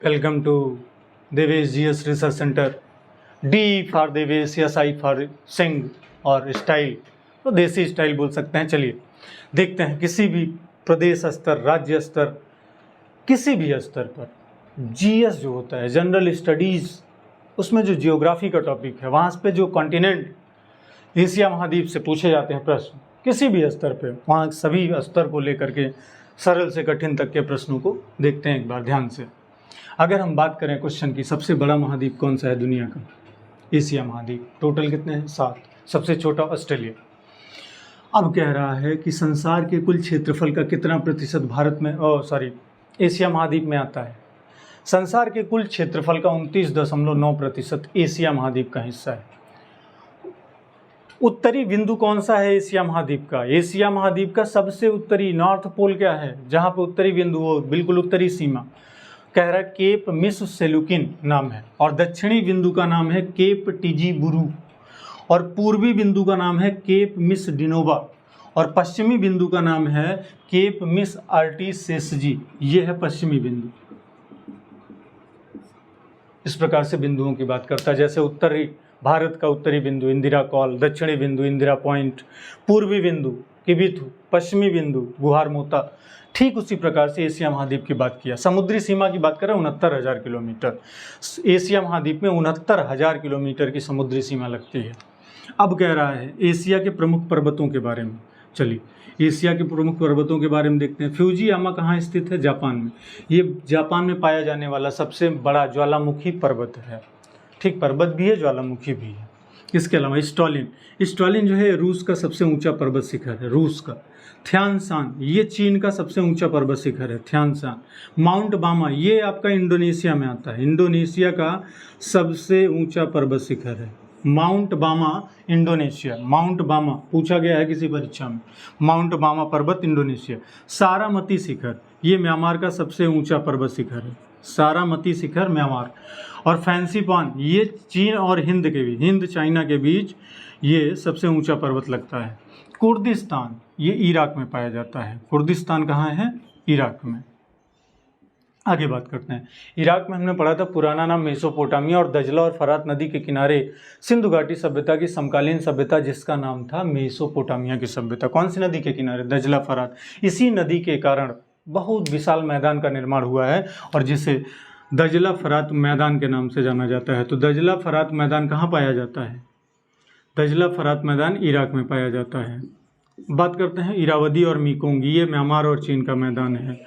Welcome to Devesh GS Research Center. D for Devesh या I for Singh और style तो देसी स्टाइल बोल सकते हैं। चलिए देखते हैं किसी भी प्रदेश स्तर, राज्य स्तर, किसी भी स्तर पर जीएस जो होता है जनरल स्टडीज़, उसमें जो जियोग्राफी का टॉपिक है वहाँ पे जो कॉन्टिनेंट एशिया महाद्वीप से पूछे जाते हैं प्रश्न किसी भी स्तर पे, वहाँ सभी स्तर को लेकर के सरल से कठिन तक के प्रश्नों को देखते हैं एक बार ध्यान से। अगर हम बात करें क्वेश्चन की, सबसे बड़ा महाद्वीप कौन सा है दुनिया का? एशिया महाद्वीप। टोटल कितने हैं? 7। सबसे छोटा ऑस्ट्रेलिया। अब कह रहा है कि संसार के कुल क्षेत्रफल का कितना प्रतिशत भारत में एशिया महाद्वीप में आता है? संसार के कुल क्षेत्रफल का 29.9% एशिया महाद्वीप का हिस्सा है। उत्तरी बिंदु कौन सा है एशिया महाद्वीप का? एशिया महाद्वीप का सबसे उत्तरी नॉर्थ पोल क्या है जहाँ पे उत्तरी बिंदु हो, बिल्कुल उत्तरी सीमा, कह रहा है केप मिस सेलुकिन नाम है। और दक्षिणी बिंदु का नाम है केप टीजी बुरू, और पूर्वी बिंदु का नाम है केप मिस डिनोवा, और पश्चिमी बिंदु का नाम है केप मिस आर्टिसेसजी। ये है पश्चिमी बिंदु। इस प्रकार से बिंदुओं की बात करता है, जैसे उत्तरी भारत का उत्तरी बिंदु इंदिरा कॉल, दक्षिणी बिंदु इंदिरा पॉइंट, पूर्वी बिंदु किबिथु, पश्चिमी बिंदु गुहार मोता। ठीक उसी प्रकार से एशिया महाद्वीप की बात किया। समुद्री सीमा की बात करें 69,000 किलोमीटर। एशिया महाद्वीप में 69,000 किलोमीटर की समुद्री सीमा लगती है। अब कह रहा है एशिया के प्रमुख पर्वतों के बारे में। चलिए एशिया के प्रमुख पर्वतों के बारे में देखते हैं। फ्यूजियामा कहाँ स्थित है? जापान में। ये जापान में पाया जाने वाला सबसे बड़ा ज्वालामुखी पर्वत है। ठीक, पर्वत भी है, ज्वालामुखी भी है। इसके अलावा स्टॉलिन जो है रूस का सबसे ऊंचा पर्वत शिखर है, रूस का। थ्यानसान ये चीन का सबसे ऊंचा पर्वत शिखर है, थ्यानसान। माउंट बामा ये आपका इंडोनेशिया में आता है, इंडोनेशिया का सबसे ऊंचा पर्वत शिखर है माउंट बामा, इंडोनेशिया। माउंट बामा पूछा गया है किसी परीक्षा में, माउंट बामा पर्वत इंडोनेशिया। सारामती शिखर ये म्यांमार का सबसे ऊंचा पर्वत शिखर है, सारामती शिखर म्यांमार। और फैंसीपान ये चीन और हिंद चाइना के बीच ये सबसे ऊंचा पर्वत लगता है। कुर्दिस्तान ये इराक में पाया जाता है। कुर्दिस्तान कहाँ है? इराक में। आगे बात करते हैं। इराक में हमने पढ़ा था पुराना नाम मेसोपोटामिया, और दजला और फरात नदी के किनारे सिंधु घाटी सभ्यता की समकालीन सभ्यता जिसका नाम था मेसोपोटामिया की सभ्यता। कौन सी नदी के किनारे? दजला फरात। इसी नदी के कारण बहुत विशाल मैदान का निर्माण हुआ है और जिसे दजला फरात मैदान के नाम से जाना जाता है। तो दजला फरात मैदान कहाँ पाया जाता है? दजला फरात मैदान इराक में पाया जाता है। बात करते हैं इरावदी और मीकोंग, ये म्यांमार और चीन का मैदान है।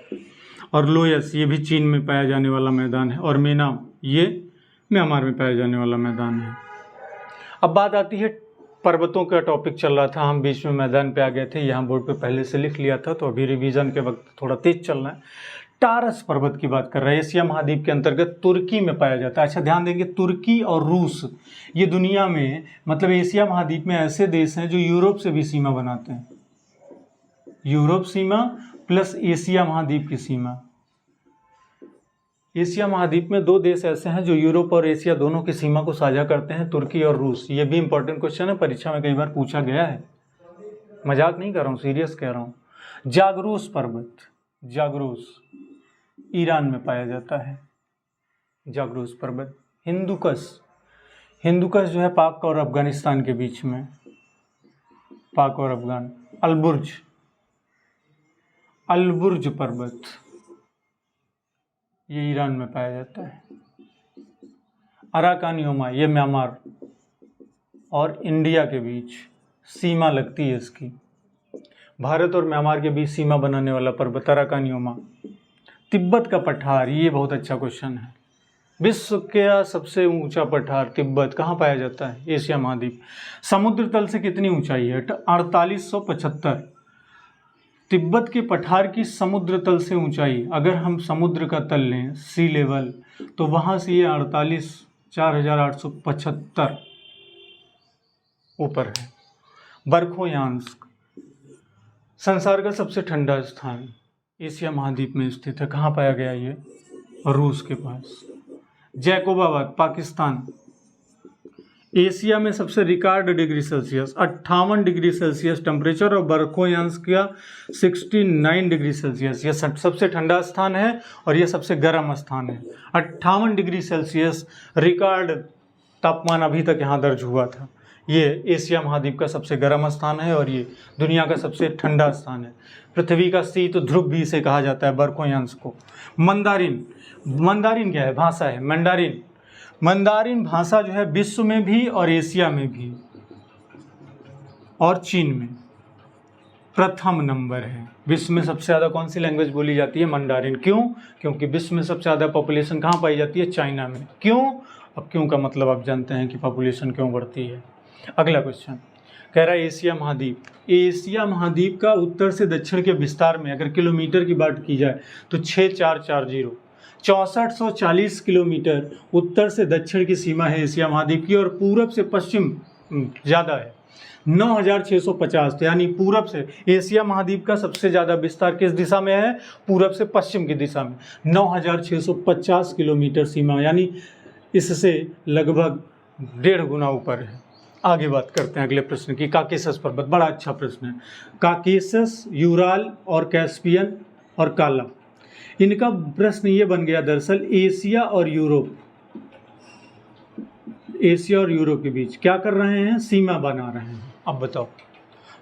और लोयस ये भी चीन में पाया जाने वाला मैदान है। और मेनाम ये म्यांमार में पाया जाने वाला मैदान है। अब बात आती है पर्वतों का टॉपिक चल रहा था, हम बीच में मैदान पे आ गए थे। यहाँ बोर्ड पे पहले से लिख लिया था तो अभी रिवीजन के वक्त थोड़ा तेज चल रहा है। टारस पर्वत की बात कर रहे हैं। एशिया महाद्वीप के अंतर्गत तुर्की में पाया जाता है। अच्छा ध्यान देंगे, तुर्की और रूस ये दुनिया में मतलब एशिया महाद्वीप में ऐसे देश हैं जो यूरोप से भी सीमा बनाते हैं। यूरोप सीमा प्लस एशिया महाद्वीप की सीमा। एशिया महाद्वीप में 2 देश ऐसे हैं जो यूरोप और एशिया दोनों की सीमा को साझा करते हैं, तुर्की और रूस। ये भी इंपॉर्टेंट क्वेश्चन है, परीक्षा में कई बार पूछा गया है। मजाक नहीं कर रहा हूँ, सीरियस कह रहा हूँ। जागरूस पर्वत, जागरूस ईरान में पाया जाता है। जागरूस पर्वत। हिंदुकश जो है पाक और अफगानिस्तान के बीच में, पाक और अफगान। अलबुर्ज पर्वत ये ईरान में पाया जाता है। अराकानियोमा ये म्यांमार और इंडिया के बीच सीमा लगती है इसकी। भारत और म्यांमार के बीच सीमा बनाने वाला पर्वत अराकानियोमा। तिब्बत का पठार ये बहुत अच्छा क्वेश्चन है। विश्व का सबसे ऊंचा पठार तिब्बत कहाँ पाया जाता है? एशिया महाद्वीप। समुद्र तल से कितनी ऊंचाई है? 4875। तिब्बत के पठार की समुद्र तल से ऊंचाई, अगर हम समुद्र का तल लें सी लेवल, तो वहाँ से ये 48,4875 ऊपर है। बरखोयांस्क संसार का सबसे ठंडा स्थान एशिया महाद्वीप में स्थित है। कहाँ पाया गया ये? रूस के पास। जैकोबाबाद पाकिस्तान एशिया में सबसे record degree Celsius 58 degree Celsius temperature और बरखोयांश का 69 डिग्री सेल्सियस। यह सबसे ठंडा स्थान है और यह सबसे गर्म स्थान है। 58 डिग्री सेल्सियस रिकॉर्ड तापमान अभी तक यहाँ दर्ज हुआ था। ये एशिया महाद्वीप का सबसे गर्म स्थान है और ये दुनिया का सबसे ठंडा स्थान है। पृथ्वी का शीत ध्रुव भी इसे कहा जाता है, बरखोयांश को। मंदारिन, मंदारिन क्या है? भाषा है। मंडारिन, मंदारिन भाषा जो है विश्व में भी और एशिया में भी और चीन में प्रथम नंबर है। विश्व में सबसे ज़्यादा कौन सी लैंग्वेज बोली जाती है? मंडारिन। क्यों? क्योंकि विश्व में सबसे ज़्यादा पॉपुलेशन कहाँ पाई जाती है? चाइना में। क्यों? अब क्यों का मतलब आप जानते हैं कि पॉपुलेशन क्यों बढ़ती है। अगला क्वेश्चन कह रहा है एशिया महाद्वीप। एशिया महाद्वीप का उत्तर से दक्षिण के विस्तार में अगर किलोमीटर की बात की जाए तो 6440 6440 किलोमीटर उत्तर से दक्षिण की सीमा है एशिया महाद्वीप की, और पूरब से पश्चिम ज़्यादा है 9650। यानी पूरब से एशिया महाद्वीप का सबसे ज़्यादा विस्तार किस दिशा में है? पूरब से पश्चिम की दिशा में 9650 किलोमीटर सीमा, यानी इससे लगभग 1.5 गुना ऊपर है। आगे बात करते हैं अगले प्रश्न की। काकेशस पर्वत, बड़ा अच्छा प्रश्न है। काकेशस, यूराल और कैस्पियन और काला, इनका प्रश्न ये बन गया दरअसल एशिया और यूरोप, एशिया और यूरोप के बीच क्या कर रहे हैं? सीमा बना रहे हैं। अब बताओ,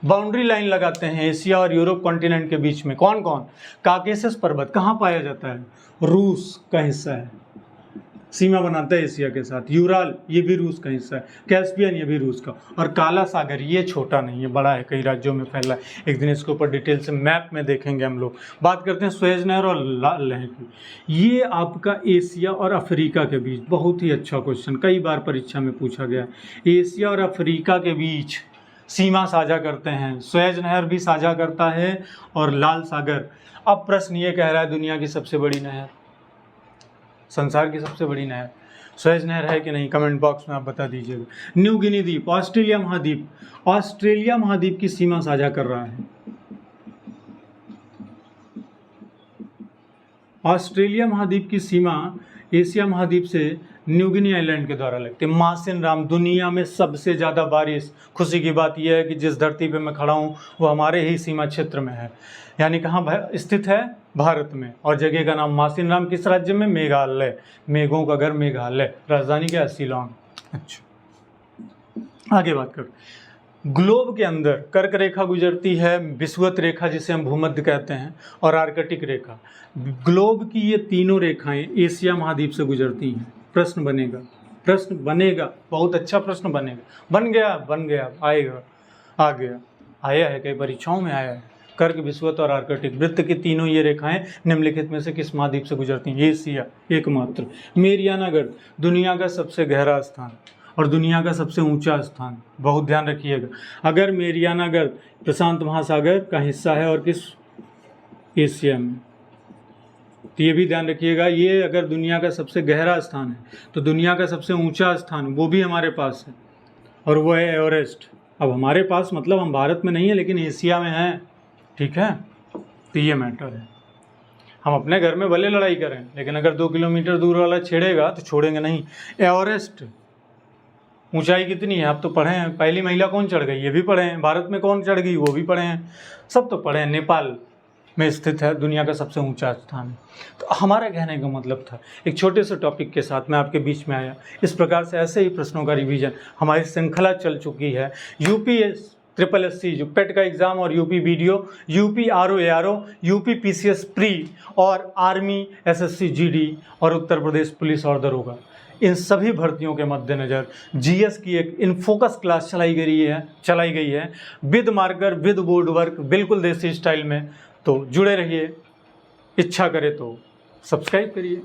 बाउंड्री लाइन लगाते हैं एशिया और यूरोप कॉन्टिनेंट के बीच में। कौन कौन? काकेशस पर्वत कहाँ पाया जाता है? रूस का हिस्सा है, सीमा बनाता है एशिया के साथ। यूराल ये भी रूस का हिस्सा है। कैस्पियन ये भी रूस का। और काला सागर ये छोटा नहीं है, बड़ा है, कई राज्यों में फैला है। एक दिन इसके ऊपर डिटेल से मैप में देखेंगे हम लोग। बात करते हैं सुएज नहर और लाल नहर की। ये आपका एशिया और अफ्रीका के बीच, बहुत ही अच्छा क्वेश्चन, कई बार परीक्षा में पूछा गया। एशिया और अफ्रीका के बीच सीमा साझा करते हैं। सुएज नहर भी साझा करता है और लाल सागर। अब प्रश्न ये कह रहा है दुनिया की सबसे बड़ी नहर, संसार की सबसे बड़ी नहर सुएज नहर है कि नहीं? कमेंट बॉक्स में आप बता दीजिएगा। न्यू गिनी द्वीप, ऑस्ट्रेलिया महाद्वीप, ऑस्ट्रेलिया महाद्वीप की सीमा साझा कर रहा है। ऑस्ट्रेलिया महाद्वीप की सीमा एशिया महाद्वीप से न्यू गिनी आइलैंड के द्वारा लगती है। मासिन राम, दुनिया में सबसे ज़्यादा बारिश। खुशी की बात यह है कि जिस धरती पे मैं खड़ा हूँ वो हमारे ही सीमा क्षेत्र में है, यानी कहाँ स्थित है? भारत में। और जगह का नाम मासिन राम। किस राज्य में? मेघालय। मेघों का घर मेघालय। राजधानी क्या है? शिलांग। अच्छा, आगे बात कर। ग्लोब के अंदर कर्क रेखा गुजरती है, विषुवत रेखा जिसे हम भूमध्य कहते हैं, और आर्कटिक रेखा। ग्लोब की ये तीनों रेखाएं एशिया महाद्वीप से गुजरती हैं। प्रश्न बनेगा, प्रश्न बनेगा, बहुत अच्छा प्रश्न बनेगा। बन गया, आएगा, आ गया, आया है, कई परीक्षाओं में आया है। कर्क, विषुवत और आर्कटिक वृत्त की तीनों ये रेखाएं निम्नलिखित में से किस महाद्वीप से गुजरती हैं? एशिया एकमात्र। मेरियाना गर्त, दुनिया का सबसे गहरा स्थान और दुनिया का सबसे ऊंचा स्थान, बहुत ध्यान रखिएगा। अगर मेरियाना गर्त प्रशांत महासागर का हिस्सा है और किस? एशिया में, तो ये भी ध्यान रखिएगा। ये अगर दुनिया का सबसे गहरा स्थान है तो दुनिया का सबसे ऊंचा स्थान वो भी हमारे पास है, और वो है एवरेस्ट। अब हमारे पास मतलब हम भारत में नहीं है लेकिन एशिया में है, ठीक है? तो ये मैटर है। हम अपने घर में भले लड़ाई करें लेकिन अगर 2 किलोमीटर दूर वाला छेड़ेगा तो छोड़ेंगे नहीं। एवरेस्ट ऊंचाई कितनी है? आप तो पढ़े हैं। पहली महिला कौन चढ़ गई? ये भी पढ़े हैं। भारत में कौन चढ़ गई? वो भी पढ़े हैं। सब तो पढ़े हैं। नेपाल में स्थित है, दुनिया का सबसे ऊंचा स्थान। तो हमारा कहने का मतलब था, एक छोटे से टॉपिक के साथ मैं आपके बीच में आया। इस प्रकार से ऐसे ही प्रश्नों का रिवीजन हमारी श्रृंखला चल चुकी है। UPSSC जो पेट का एग्ज़ाम और UP video, UP RO UP PCS pre और आर्मी SSC GD और उत्तर प्रदेश पुलिस और दरोगा, इन सभी भर्तियों के मद्देनज़र GS की एक इनफोकस क्लास चलाई गई है with marker with board work, बिल्कुल देसी स्टाइल में। तो जुड़े रहिए, इच्छा करे तो सब्सक्राइब करिए।